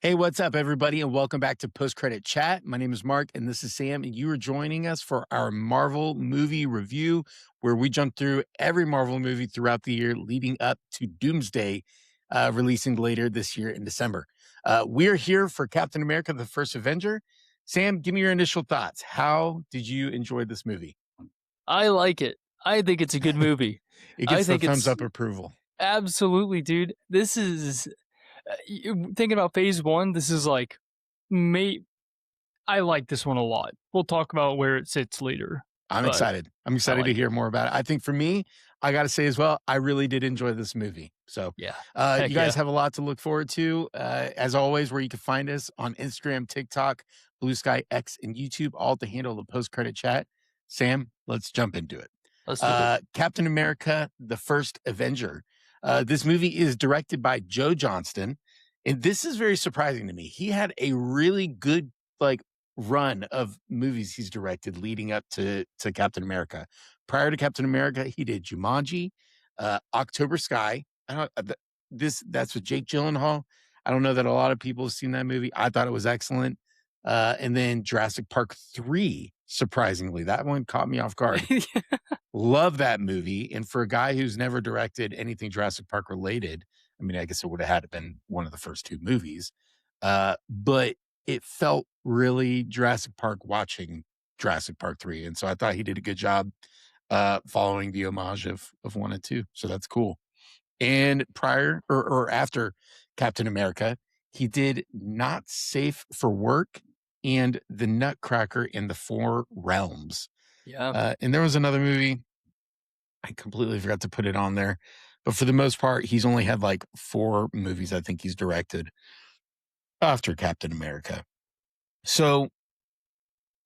Hey, what's up, everybody, and welcome back to Post Credit Chat. My name is Mark, and this is Sam, and you are joining us for our Marvel movie review, where we jump through every Marvel movie throughout the year leading up to Doomsday, releasing later this year in December. We're here for Captain America: The First Avenger. Sam, give me your initial thoughts. How did you enjoy this movie? I like it. I think it's a good movie. It I gets the think thumbs it's up approval. absolutely, dude. This is thinking about phase one. This is like, may I like this one a lot. We'll talk about where it sits later, I'm but excited. I'm I excited to like it. hear more about it. I think for me, I got to say as well, I really did enjoy this movie. So, Yeah, you heck guys yeah. have a lot to look forward to. As always, where you can find us on Instagram, TikTok, Blue Sky, X, and YouTube, all to handle the post credit chat. Sam, let's jump into it. Let's do it. Captain America: The First Avenger. This movie is directed by Joe Johnston, and this is very surprising to me. He had a really good like run of movies he's directed leading up to Captain America. Prior to Captain America, he did Jumanji, October Sky. I don't that's with Jake Gyllenhaal. I don't know that a lot of people have seen that movie. I thought it was excellent. And then Jurassic Park 3, surprisingly, that one caught me off guard. Love that movie, and for a guy who's never directed anything Jurassic Park related, I mean, I guess it would have had to been one of the first 2 movies, but it felt really Jurassic Park watching Jurassic Park 3, and so I thought he did a good job, following the homage of 1 and 2, so that's cool. And prior or after Captain America, he did Not Safe for Work and The Nutcracker in the Four Realms. Yeah, And there was another movie, I completely forgot to put it on there, but for the most part, he's only had like 4 movies I think he's directed after Captain America. So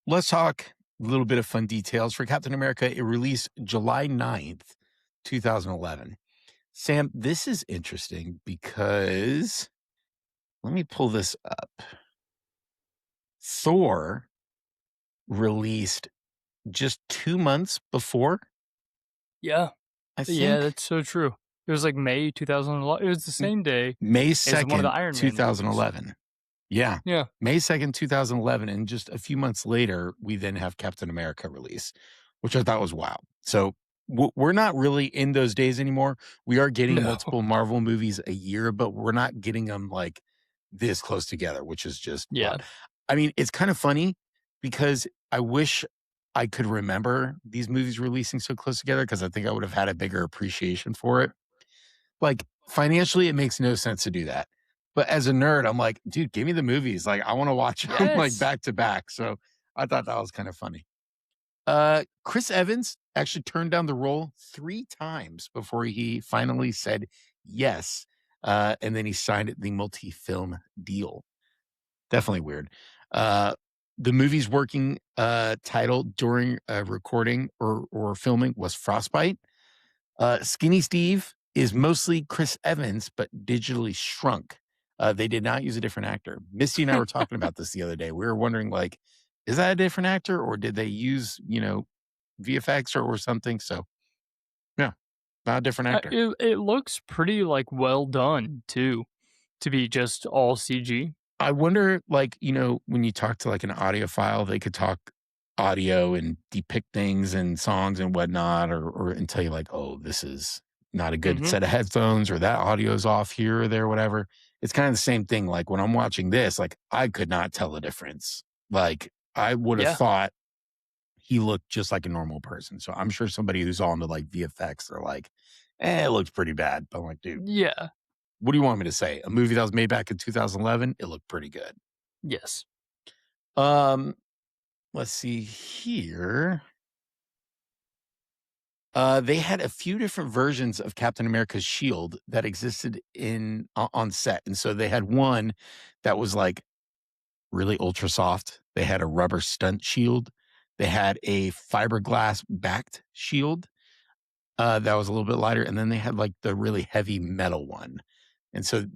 let's talk a little bit of fun details. For Captain America, it released July 9th, 2011. Sam, this is interesting because let me pull this up. Thor released just 2 months before, yeah, I yeah. think. That's so true. It was like May 2011. It was the same day May as one of the 2nd, Iron Man movies. 2011. Yeah. Yeah, May 2nd, 2011. And just a few months later, we then have Captain America release, which I thought was wild. So we're not really in those days anymore. We are getting no, multiple Marvel movies a year, but we're not getting them like this close together, which is just yeah, wild. I mean, it's kind of funny because I wish I could remember these movies releasing so close together because I think I would have had a bigger appreciation for it. Like, financially, it makes no sense to do that. But as a nerd, I'm like, dude, give me the movies. Like, I want to watch them like yes. back to back. So I thought that was kind of funny. Chris Evans actually turned down the role 3 times before he finally said yes. And then he signed the multi-film deal. Definitely weird. Uh, the movie's working title during recording or filming was Frostbite. Skinny Steve is mostly Chris Evans, but digitally shrunk. They did not use a different actor. Misty and I were talking about this the other day. We were wondering, like, is that a different actor or did they use, VFX or something? So, yeah, not a different actor. It looks pretty like well done too, to be just all CG. I wonder, like, when you talk to like an audiophile, they could talk audio and depict things and songs and whatnot, or and tell you like, oh, this is not a good Mhm. set of headphones, or that audio is off here or there, whatever. It's kind of the same thing. Like when I'm watching this, like I could not tell the difference. Like I would have Yeah. thought he looked just like a normal person. So I'm sure somebody who's all into like VFX, they're like, it looks pretty bad. But I'm like, dude, Yeah. what do you want me to say? A movie that was made back in 2011, it looked pretty good. Yes. Um, let's see here. They had a few different versions of Captain America's shield that existed on set, and so they had one that was like really ultra soft. They had a rubber stunt shield. They had a fiberglass backed shield that was a little bit lighter, and then they had like the really heavy metal one. And so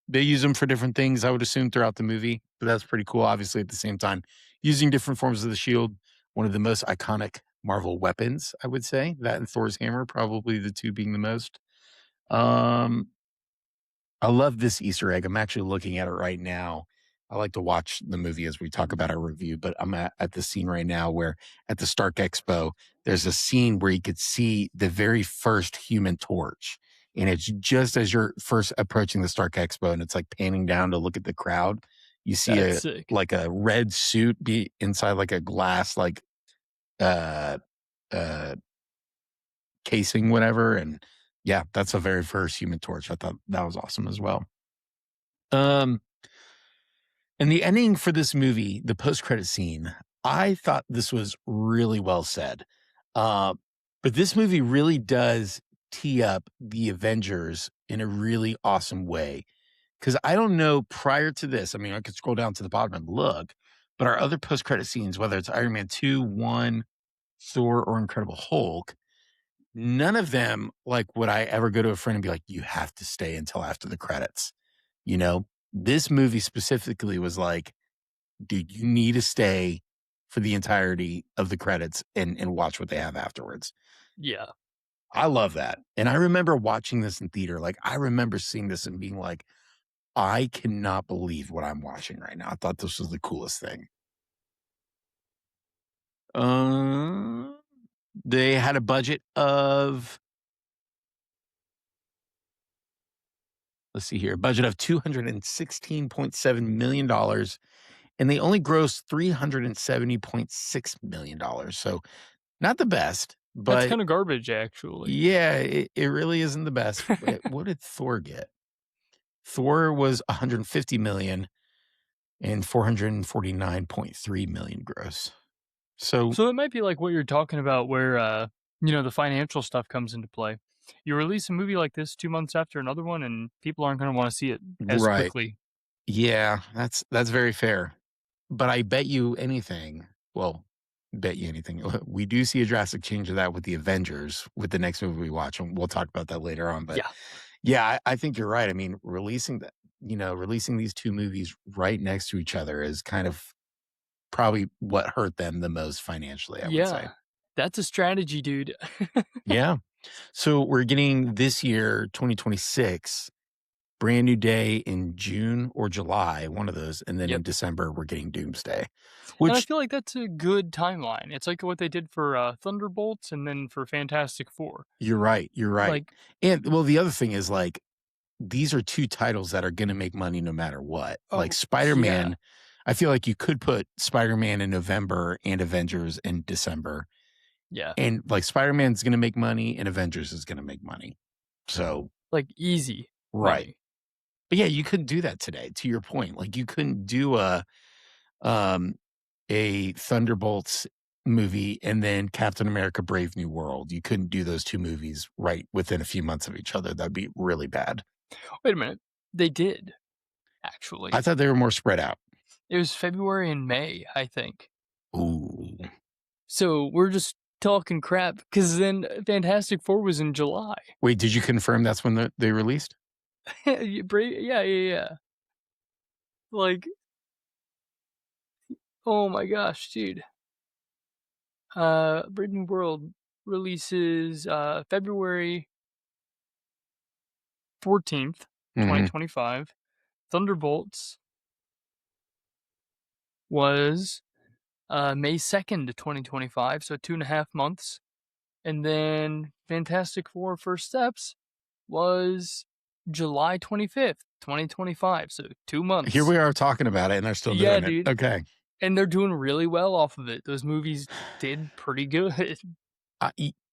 they use them for different things, I would assume, throughout the movie, but that's pretty cool. Obviously, at the same time, using different forms of the shield, one of the most iconic Marvel weapons, I would say. That and Thor's hammer, probably the 2 being the most. Um, I love this Easter egg. I'm actually looking at it right now. I like to watch the movie as we talk about our review, but I'm at the scene right now where at the Stark Expo, there's a scene where you could see the very first Human Torch. And it's just as you're first approaching the Stark Expo and it's like panning down to look at the crowd, you see That's a sick. like a red suit be inside like a glass like uh uh casing, whatever. And yeah, that's the very first Human Torch. I thought that was awesome as well. Um And the ending for this movie, the post-credit scene, I thought this was really well said. Uh, but this movie really does tee up the Avengers in a really awesome way. Because I don't know prior to this, I mean, I could scroll down to the bottom and look, but our other post-credit scenes, whether it's Iron Man 2, 1, Thor, or Incredible Hulk, none of them, like, would I ever go to a friend and be like, you have to stay until after the credits. You know, this movie specifically was like, dude, you need to stay for the entirety of the credits and watch what they have afterwards. Yeah. I love that. And I remember watching this in theater. Like, I remember seeing this and being like, I cannot believe what I'm watching right now. I thought this was the coolest thing. Uh, they had a budget of, let's see here, a budget of $216.7 million, and they only grossed $370.6 million. So not the best, That's but kind of garbage, actually. yeah, it really isn't the best. What did Thor get? Thor was 150 million and 449.3 million gross. So So it might be like what you're talking about where, the financial stuff comes into play. You release a movie like this 2 months after another one, and people aren't gonna wanna see it as right. quickly. Yeah, that's very fair. But I bet you anything, well, bet you anything. We do see a drastic change of that with the Avengers with the next movie we watch, and we'll talk about that later on. But Yeah. yeah, I think you're right. I mean, releasing these two movies right next to each other is kind of probably what hurt them the most financially, I would say. Yeah. That's a strategy, dude. Yeah. So we're getting this year, 2026, Brand New Day in June or July, one of those. And then in Yep. December, we're getting Doomsday, And I which feel like that's a good timeline. It's like what they did for, Thunderbolts and then for Fantastic Four. you're right. You're right. Like, And well, the other thing is like, these are two titles that are going to make money no matter what. Like oh, Spider yeah. Man, I feel like you could put Spider Man in November and Avengers in December. Yeah. And like Spider Man's going to make money and Avengers is going to make money. So, Like, easy right. money. But yeah, you couldn't do that today, to your point. Like you couldn't do um a Thunderbolts movie and then Captain America Brave New World. You couldn't do those two movies right within a few months of each other. That'd be really bad. Wait a minute. They did, I actually. thought they were more spread out. It was February and May, I think. Ooh. So, we're just talking crap because then Fantastic Four was in July. Wait, did you confirm that's when they released? Yeah, yeah, yeah. Like, oh my gosh, dude. Brave New World releases, February 14th, Mhm. 2025. Thunderbolts was, May 2nd, 2025, so 2.5 months. And then Fantastic Four: First Steps was July 25th, 2025, so 2 Here months. we are talking about it, and they're still Yeah, doing it. dude, Okay. and they're doing really well off of it. Those movies did pretty good.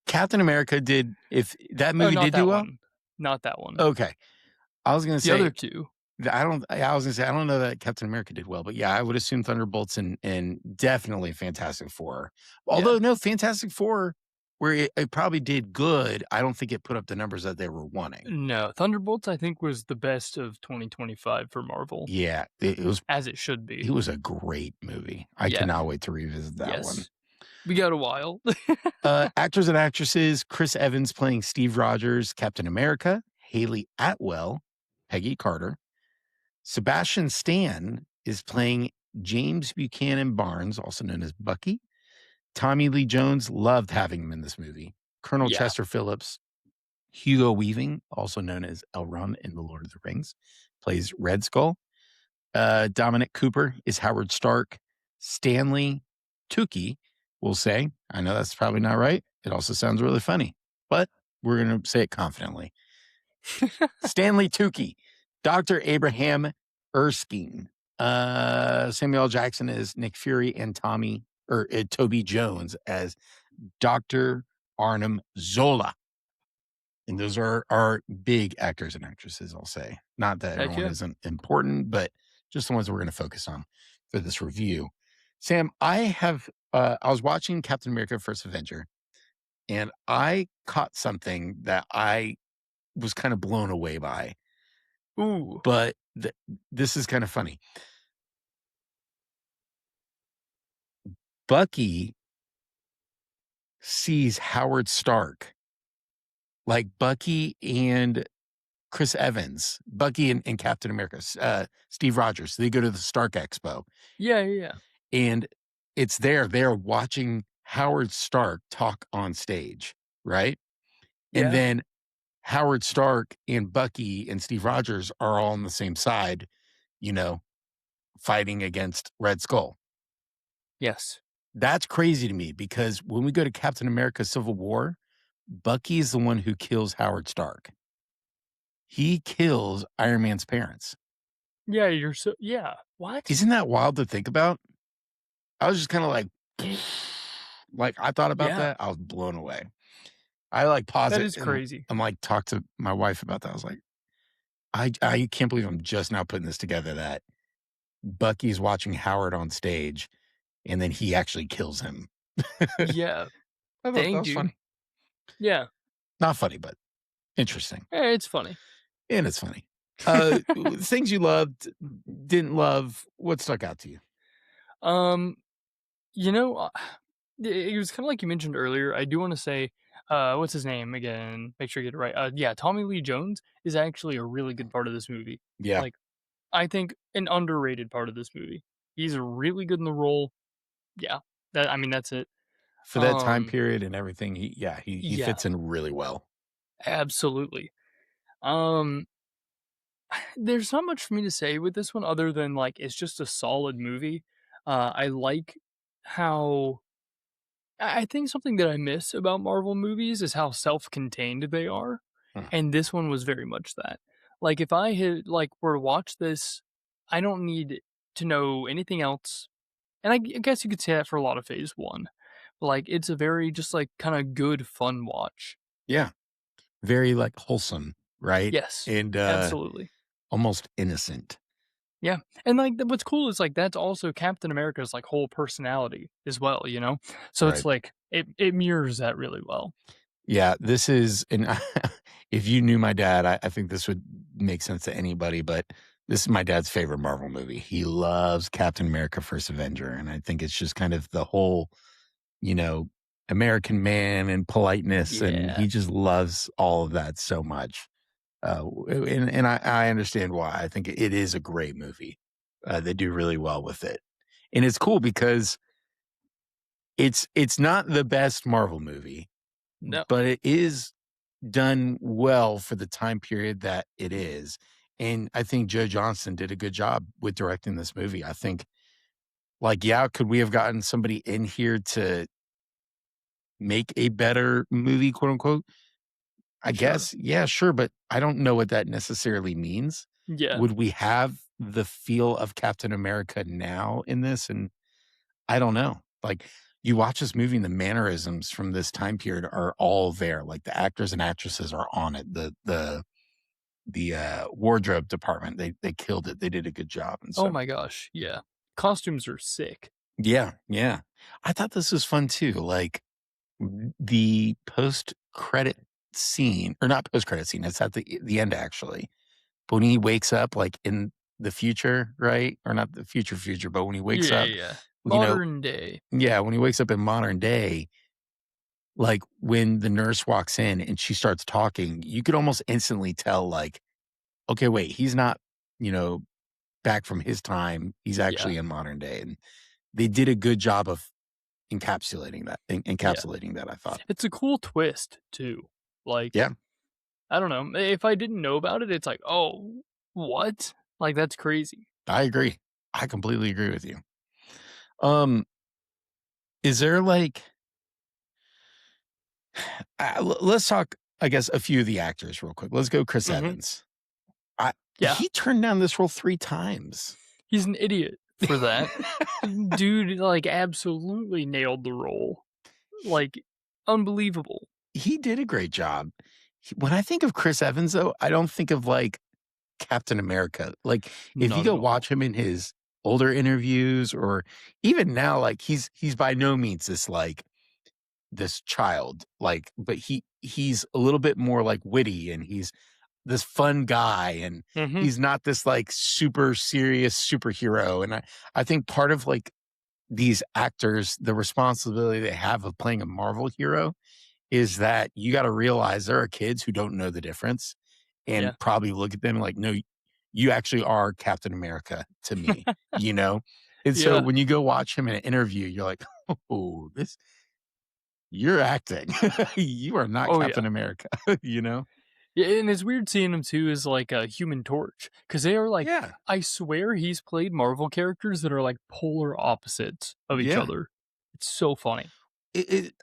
Captain America did if that Oh, movie not did do that well? one. Not that one. Okay. I was gonna The other say 2. I was gonna say, I don't know that Captain America did well, but yeah, I would assume Thunderbolts and definitely Fantastic Four. Yeah. Although, no, Fantastic Four, where it probably did good, I don't think it put up the numbers that they were wanting. No, Thunderbolts, I think, was the best of 2025 for Marvel, Yeah, as it should it be. was a great movie. I Yeah. cannot wait to revisit that one. Yes. We got a while. Actors and actresses, Chris Evans playing Steve Rogers, Captain America, Haley Atwell, Peggy Carter. Sebastian Stan is playing James Buchanan Barnes, also known as Bucky. Tommy Lee Jones, loved having him in this movie. Colonel Yeah. Chester Phillips, Hugo Weaving, also known as Elrond in The Lord of the Rings, plays Red Skull. Dominic Cooper is Howard Stark. Stanley Tucci, we'll say. I know that's probably not right. It also sounds really funny, but we're going to say it confidently. Stanley Tucci, Dr. Abraham Erskine. Samuel L. Jackson is Nick Fury, and Toby Jones as Dr. Arnim Zola. And those are big actors and actresses, I'll say. Not that Heck everyone yeah. isn't important, but just the ones that we're going to focus on for this review. Sam, I was watching Captain America: First Avenger, and I caught something that I was kind of blown away by. Ooh. But this is kind of funny. Bucky sees Howard Stark, like Bucky and Chris Evans, Bucky and Captain America, Steve Rogers. They go to the Stark Expo, Yeah, yeah, yeah. and it's there. They're watching Howard Stark talk on stage, right? And Yeah. then Howard Stark and Bucky and Steve Rogers are all on the same side, you know, fighting against Red Skull. Yes. That's crazy to me because when we go to Captain America: Civil War, Bucky is the one who kills Howard Stark. He kills Iron Man's parents. Yeah, yeah. What? Isn't that wild to think about? I was just kind of like I thought about Yeah. that. I was blown away. I like pause That it is and crazy. I'm like talk to my wife about that. I was like, I can't believe I'm just now putting this together that Bucky's watching Howard on stage and then he actually kills him. Yeah. I thought that Dang, was dude. funny. Yeah. Not funny, but interesting. It's funny. And it's funny. Things you loved, didn't love, what stuck out to you? Um, you know, it was kind of like you mentioned earlier. I do want to say, what's his name again? Make sure you get it right. Yeah, Tommy Lee Jones is actually a really good part of this movie. Yeah. Like, I think an underrated part of this movie. He's really good in the role. Yeah, I mean, that's it. For that time Um, period and everything, he yeah, fits in really well. absolutely. Um, there's not much for me to say with this one other than like it's just a solid movie. I like how I think something that I miss about Marvel movies is how self-contained they are, Huh. and this one was very much that. Like, if I had were to watch this, I don't need to know anything else, and I guess you could say that for a lot of Phase 1. But, like, it's a very just, like, kinda good fun watch. Yeah. Very, like, wholesome, right? Yes, And, absolutely. almost innocent. Yeah, and, like, what's cool is, like, that's also Captain America's, like, whole personality as well, you know? So it's Right. like, it mirrors that really well. Yeah, this is and if you knew my dad, I think this would make sense to anybody, but this is my dad's favorite Marvel movie. He loves Captain America: First Avenger, and I think it's just kind of the whole, you know, American man and politeness, and Yeah. he just loves all of that so much. And I understand why. I think it is a great movie. They do really well with it. And it's cool because it's not the best Marvel movie, No. but it is done well for the time period that it is. And I think Joe Johnston did a good job with directing this movie. I think, like, yeah, could we have gotten somebody in here to make a better movie, quote unquote? I Sure. guess, yeah, sure, but I don't know what that necessarily means. Yeah. Would we have the feel of Captain America now in this? And I don't know. Like, you watch this movie and the mannerisms from this time period are all there. Like the actors and actresses are on it. The wardrobe department, they killed it. They did a good job. And Oh so my gosh, yeah. Costumes are sick. yeah, yeah. I thought this was fun too. Like the post credit scene, or not post credit scene, it's at the end actually. But when he wakes up like in the future, right? Or not the future, but when he wakes Yeah, up, yeah. you know, Modern day. yeah, when he wakes up in modern day, like when the nurse walks in and she starts talking, you could almost instantly tell, like, okay, wait, he's not, you know, back from his time. He's Yeah, actually in modern day. And they did a good job of encapsulating that, yeah. I thought. It's a cool twist too. Like, Yeah. I don't know. If I didn't know about it, it's like, "Oh, what?" Like, that's crazy. I agree. I completely agree with you. Is there like let's talk, I guess, a few of the actors real quick. Let's go Chris Mhm. Evans. I Yeah. He turned down this role 3 times. He's an idiot for that. Dude, like, absolutely nailed the role. Like, unbelievable. He did a great job. When I think of Chris Evans, though, I don't think of, like, Captain America. Like, if you Not go at all. watch him in his older interviews or even now, like, he's by no means this, like, this child, like, but he's a little bit more, like, witty, and he's this fun guy, and Mhm. he's not this, like, super serious superhero, and I think part of, like, these actors, the responsibility they have of playing a Marvel hero is that you gotta realize there are kids who don't know the difference and Yeah. probably look at them like, "No, you actually are Captain America to me," you know? And so Yeah. when you go watch him in an interview, you're like, "Oh, this you're acting. You are not Oh, yeah. Captain America," you know? Yeah, and it's weird seeing him too as, like, a Human Torch, because they are, like, Yeah. I swear he's played Marvel characters that are, like, polar opposites of each Yeah. other. It's so funny.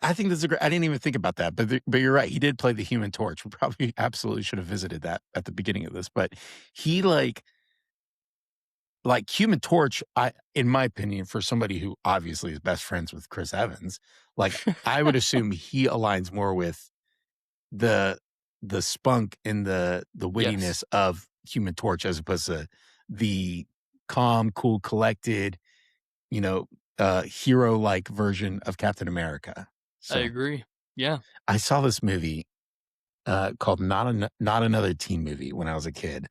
I think that's a great I didn't even think about that, but you're right, he did play the Human Torch. We probably absolutely should have visited that at the beginning of this, but he, like Human Torch, I in my opinion, for somebody who obviously is best friends with Chris Evans, like, I would assume he aligns more with the spunk and the Yes, wittiness of Human Torch as opposed to the calm, cool, collected, you know, hero-like version of Captain America. I So, agree. Yeah. I saw this movie, called Not Another Teen Movie when I was a kid.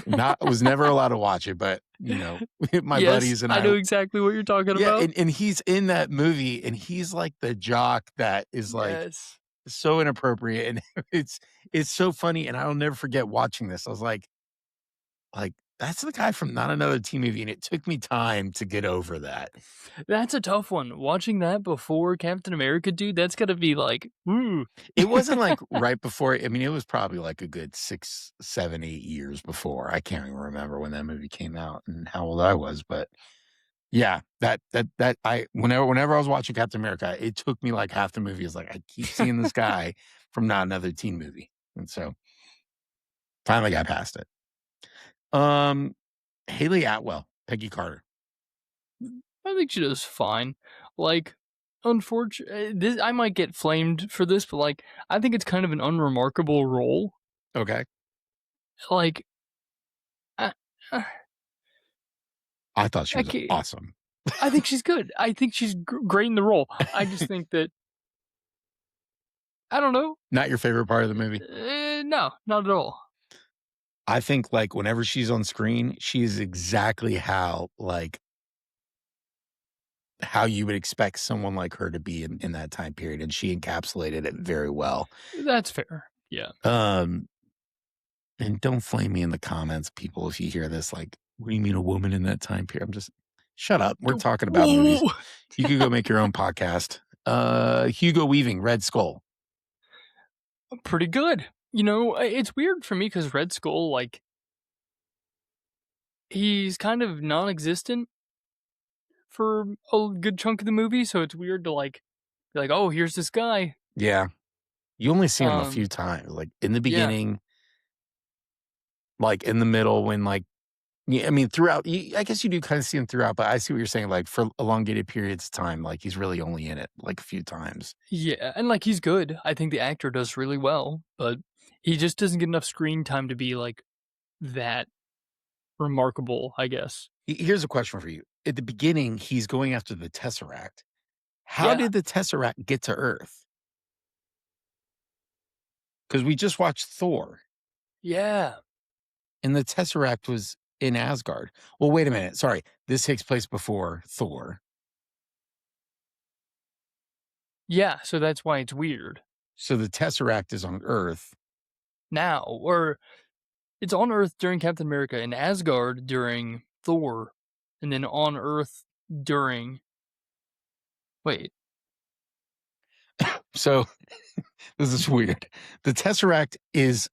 Not Was never allowed to watch it, but, my Yes, buddies and I I know exactly what you're talking yeah, about. and he's in that movie, and he's like the jock that is, like, Yes. so inappropriate, and it's so funny, and I'll never forget watching this. I was like, "That's the guy from Not Another Teen Movie," and it took me time to get over that. That's a tough one. Watching that before Captain America, dude, that's gotta be like, ooh. It wasn't, like, right before I mean, it was probably, like, a good 6, 7, 8 years before. I can't even remember when that movie came out and how old I was, but yeah, that I whenever I was watching Captain America, it took me, like, half the movie. Is like, I keep seeing this guy from Not Another Teen Movie, and so finally got past it. Um, Haley Atwell, Peggy Carter. I think she does fine. Like, this I might get flamed for this, but, like, I think it's kind of an unremarkable role. Okay. Like, I uh, I thought she I was ca awesome. I think she's good. I think she's great in the role. I just think that I don't know. Not your favorite part of the movie? No, not at all. I think, like, whenever she's on screen, she is exactly how you would expect someone like her to be in that time period, and she encapsulated it very well. That's fair. Yeah. Um And don't flame me in the comments, people, if you hear this, like, "What do you mean a woman in that time period?" I'm just shut up. We're talking about movies. Whoa! You could go make your own podcast. Hugo Weaving, Red Skull. Pretty good. It's weird for me because Red Skull, like, he's kind of non-existent for a good chunk of the movie, so it's weird to, like, be like, "Oh, here's this guy." Yeah. You only see him a few Um, times, like, in the yeah. beginning, like, in the middle when, like yeah, I mean, throughout I guess you do kinda see him throughout, but I see what you're saying, like, for elongated periods of time, like, he's really only in it, like, a few times. Yeah, and, like, he's good. I think the actor does really well, but he just doesn't get enough screen time to be, like, that remarkable, I guess. Here's a question for you. At the beginning, he's going after the Tesseract. How Yeah. did the Tesseract get to Earth? Because we just watched Thor, Yeah. and the Tesseract was in Asgard. Well, wait a minute. Sorry. This takes place before Thor. Yeah, so that's why it's weird. So the Tesseract is on Earth. Now, or it's on Earth during Captain America, in Asgard during Thor, and then on Earth during wait, So this is weird. The Tesseract is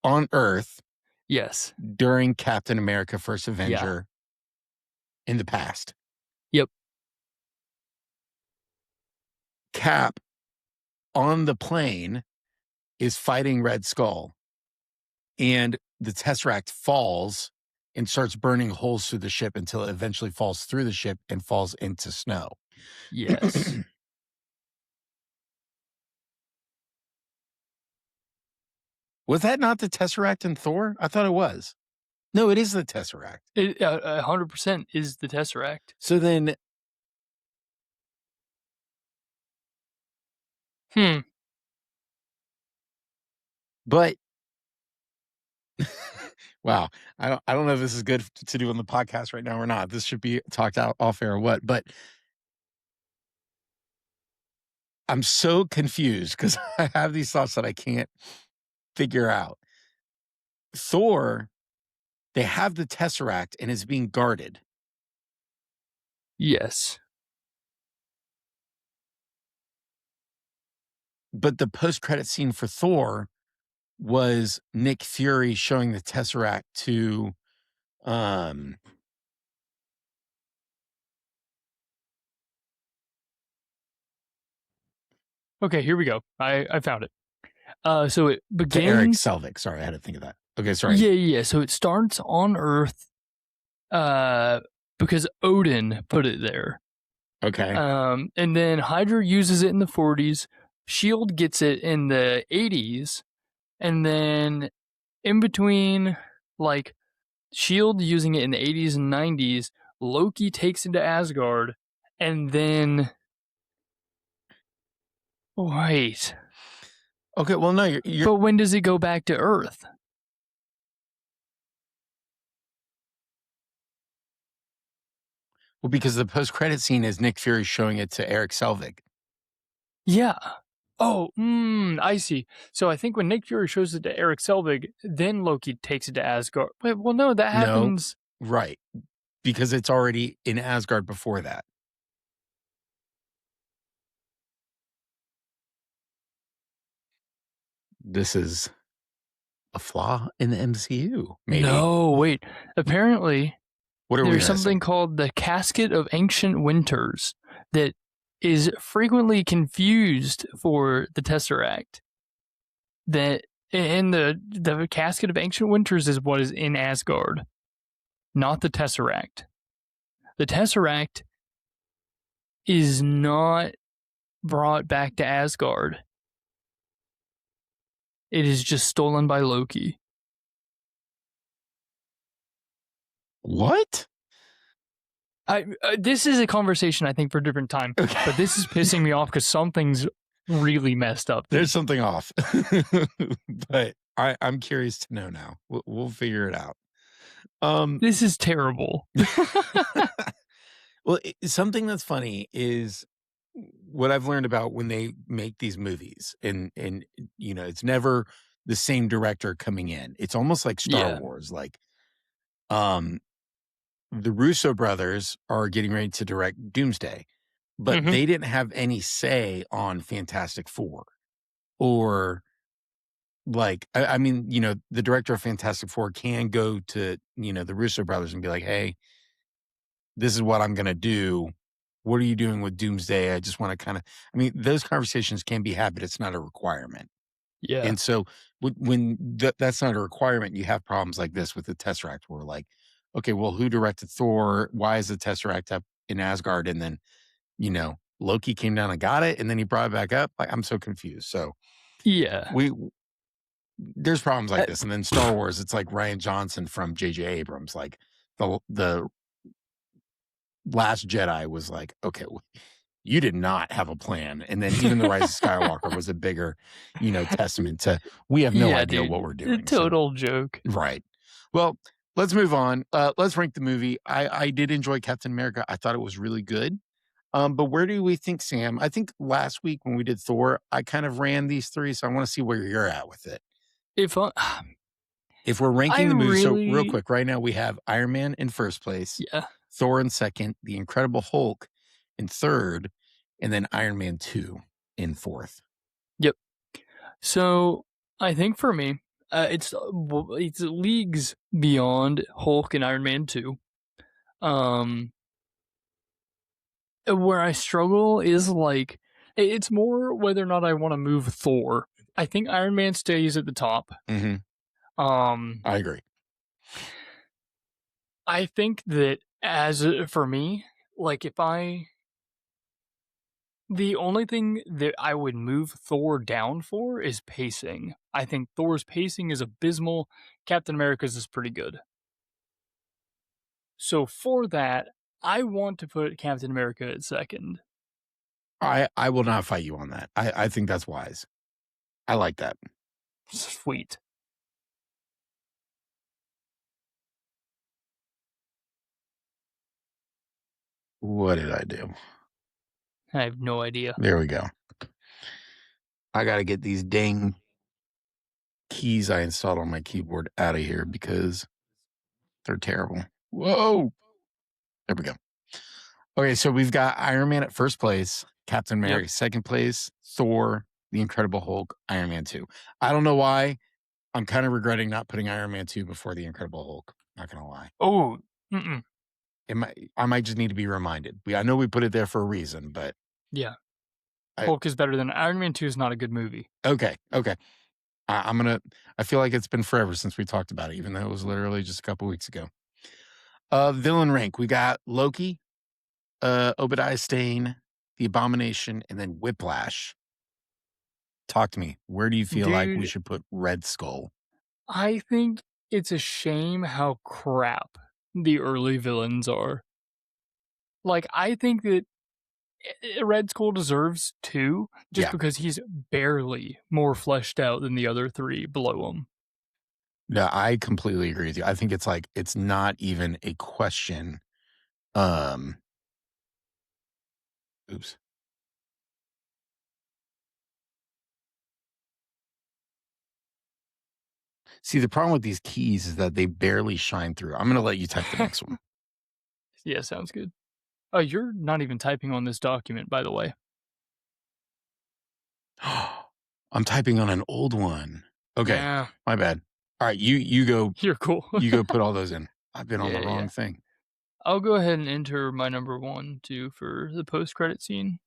on Earth Yes. during Captain America First Yeah. Avenger in the past. Yep. Cap on the plane is fighting Red Skull, and the Tesseract falls and starts burning holes through the ship until it eventually falls through the ship and falls into snow. Yes. Was that not the Tesseract in Thor? I thought it was. No, it is the Tesseract. It 100% is the Tesseract. So then, but wow, I don't know if this is good to do on the podcast right now or not. This should be talked out off air or what, but I'm so confused because I have these thoughts that I can't figure out. Thor, they have the Tesseract and is being guarded. Yes. But the post-credit scene for Thor was Nick Fury showing the Tesseract to Okay, here we go. I found it. So it to Eric begins. Selvig. Sorry, I had to think of that. Okay, sorry. Yeah. So it starts on Earth, because Odin put it there. Okay. And then Hydra uses it in the 40s. Shield gets it in the 80s, and then in between, like Shield using it in the 80s and 90s, Loki takes it to Asgard, and then wait. Okay, well, no, you're But when does it go back to Earth? well, because the post-credit scene is Nick Fury showing it to Eric Selvig. Yeah. Oh, I see. So I think when Nick Fury shows it to Eric Selvig, then Loki takes it to Asgard. Wait, well, no, that happens. No, right. Because it's already in Asgard before that. This is a flaw in the MCU, maybe. No, wait. Apparently, What are we there's missing? something called the Casket of Ancient Winters that is frequently confused for the Tesseract. That in the Casket of Ancient Winters is what is in Asgard, not the Tesseract. The Tesseract is not brought back to Asgard. It is just stolen by Loki. What? This is a conversation I think for a different time, Okay. but this is pissing me off because something's really messed up. There's something off. But I'm curious to know now. We'll figure it out. This is terrible. Well, something that's funny is what I've learned about when they make these movies, and you know, it's never the same director coming in. It's almost like Star Wars. Like, the Russo brothers are getting ready to direct Doomsday, but they didn't have any say on Fantastic Four, or like, I mean, you know, the director of Fantastic Four can go to, you know, the Russo brothers and be like, hey, this is what I'm going to do. What are you doing with Doomsday? I just want to kind of, I mean, those conversations can be had, but it's not a requirement. Yeah. And so when that's not a requirement, you have problems like this with the Tesseract, where like, okay, well, who directed Thor? Why is the Tesseract up in Asgard? And then, you know, Loki came down and got it, and then he brought it back up. Like, I'm so confused. So Yeah. there's problems like this. And then Star Wars, it's like Rian Johnson from J.J. Abrams. Like the Last Jedi was like, okay, you did not have a plan. And then even The Rise of Skywalker was a bigger, you know, testament to, we have no idea what we're doing. Total joke. Right. Well, let's move on. Let's rank the movie. I did enjoy Captain America. I thought it was really good. But where do we think, Sam? I think last week when we did Thor, I kind of ran these three, so I want to see where you're at with it. If we're ranking the movie, so real quick, right now we have Iron Man in first place, Thor in second, The Incredible Hulk in third, and then Iron Man 2 in fourth. Yep. So I think for me, It's leagues beyond Hulk and Iron Man 2. Um, where I struggle is like it's more whether or not I want to move Thor. I think Iron Man stays at the top. Hmm. Um, I agree. I think that for me, like if I the only thing that I would move Thor down for is pacing. I think Thor's pacing is abysmal. Captain America's is pretty good. So for that, I want to put Captain America at second. I will not fight you on that. I think that's wise. I like that. Sweet. What did I do? I have no idea. There we go. I got to get these dang keys I installed on my keyboard out of here because they're terrible. Whoa. There we go. Okay, so we've got Iron Man at first place, Captain Yep. America second place, Thor, The Incredible Hulk, Iron Man 2. I don't know why. I'm kind of regretting not putting Iron Man 2 before The Incredible Hulk. Not going to lie. Oh, mm-mm. I might just need to be reminded. I know we put it there for a reason, but Yeah. I Hulk is better than Iron Man 2 is not a good movie. okay. I feel like it's been forever since we talked about it, even though it was literally just a couple weeks ago. Villain rank. We got Loki, Obadiah Stane, The Abomination, and then Whiplash. Talk to me. Where do you feel like we Dude, should put Red Skull? I think it's a shame how crap the early villains are. Like, I think that Red Skull deserves 2 just Yeah. because he's barely more fleshed out than the other 3 below him. No, I completely agree with you. I think it's like it's not even a question. Um, oops. See, the problem with these keys is that they barely shine through. I'm gonna let you type the next one. Yeah, sounds good. Oh, you're not even typing on this document, by the way. I'm typing on an old one. Okay, Nah, my bad. All right, you go. you're cool. You go put all those in. I've been on the Yeah, wrong yeah. thing. I'll go ahead and enter my number 1 too for the post-credit scene.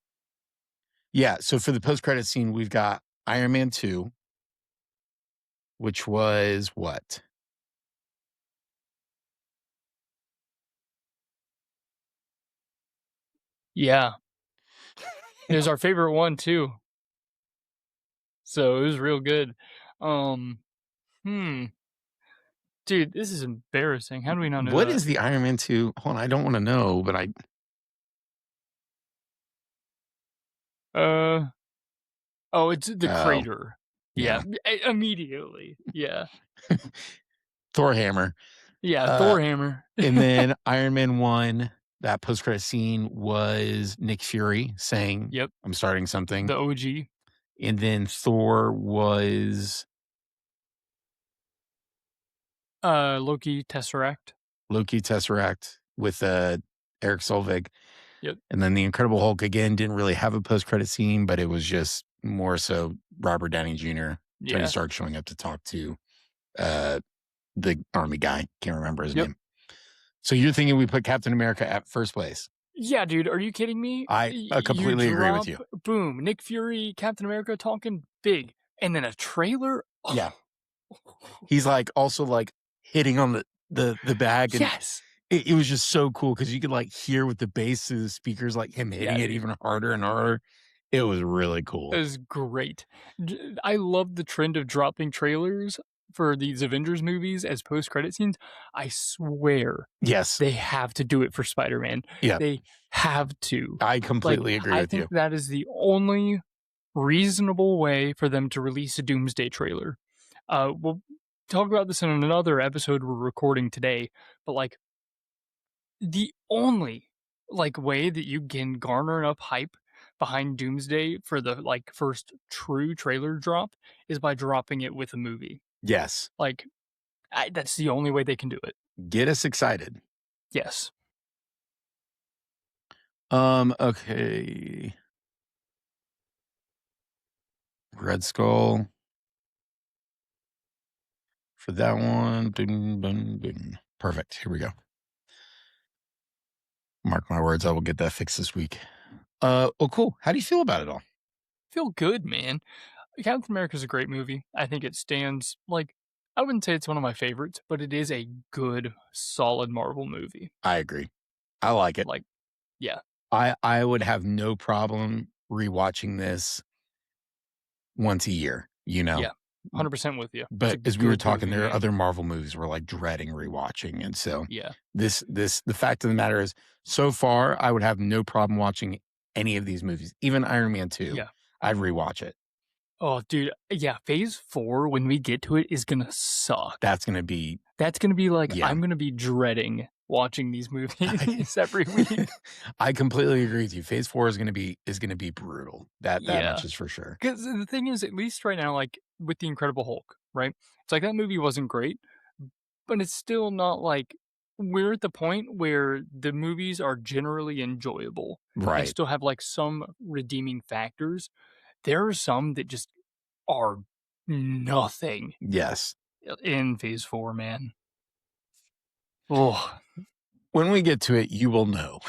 Yeah. So for the post credit scene, we've got Iron Man 2, which was what? Yeah, it was our favorite one too, so it was real good. Um, hmm, dude, this is embarrassing. How do we not know What that? is the Iron Man 2? Hold on, I don't want to know, but I Uh, oh, it's the oh crater. Yeah, yeah. immediately. Yeah, Thor hammer. yeah, Uh Thor hammer. and then Iron Man 1, that post credit scene was Nick Fury saying, Yep, I'm starting something. the OG. And then Thor was Loki Tesseract. Loki Tesseract with Eric Solvig. Yep. And then the Incredible Hulk again didn't really have a post credit scene, but it was just more so Robert Downey Jr., Tony Yeah. Stark showing up to talk to uh, the army guy. Can't remember his Yep. name. So you're thinking we put Captain America at first place? Yeah, dude, are you kidding me? I You completely agree with drop, you. boom, Nick Fury, Captain America talking big, and then a trailer. Yeah. Oh. He's like also like hitting on the bag, and Yes. it was just so cool because you could like hear with the bass through the speakers, like him hitting Yeah, it dude. even harder and harder. It was really It cool. was great. I love the trend of dropping trailers for these Avengers movies as post-credit scenes. I swear Yes. they have to do it for Spider-Man. Yeah. They have to. I Like, completely agree I with you. think that is the only reasonable way for them to release a Doomsday trailer. We'll talk about this in another episode we're recording today, but like the only like way that you can garner enough hype behind Doomsday for the like first true trailer drop is by dropping it with a movie. Yes. Like that's the only way they can do it. Get us excited. Yes. Okay. Red Skull. for that one. Dun, dun, dun. Perfect. Here we go. Mark my words, I will get that fixed this week. Oh, cool. How do you feel about it all? Feel good, man. Captain America's a great movie. I think it stands like I wouldn't say it's one of my favorites, but it is a good, solid Marvel movie. I agree. I like it. Like, yeah, I would have no problem rewatching this once a year, you know? yeah, 100% with you. It's a But as we were good talking, movie, there are man. other Marvel movies we're like dreading rewatching. And so Yeah, the fact of the matter is, so far, I would have no problem watching any of these movies, even Iron Man 2. yeah. I'd rewatch it. Oh, dude, yeah, Phase 4, when we get to it, is gonna suck. That's going to be, That's gonna be like, yeah. I'm gonna be dreading watching these I, movies every week. I completely agree with you. Phase 4 is going to be brutal. That Yeah. much is for sure. Because the thing is, at least right now, like, with The Incredible Hulk, right? It's like that movie wasn't great, but it's still not like we're at the point where the movies are generally enjoyable and Right. still have, like, some redeeming factors. There are some that just are nothing Yes. in Phase 4, man. Oh. When we get to it, you will know.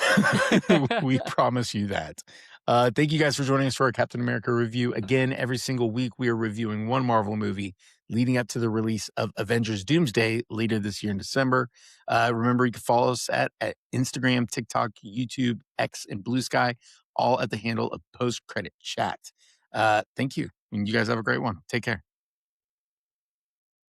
We promise you that. Thank you guys for joining us for our Captain America review. Again, every single week we are reviewing one Marvel movie leading up to the release of Avengers Doomsday later this year in December. Remember, you can follow us at Instagram, TikTok, YouTube, X, and BlueSky, all at the handle of Post Credit Chat. Thank you. And you guys have a great one. Take care.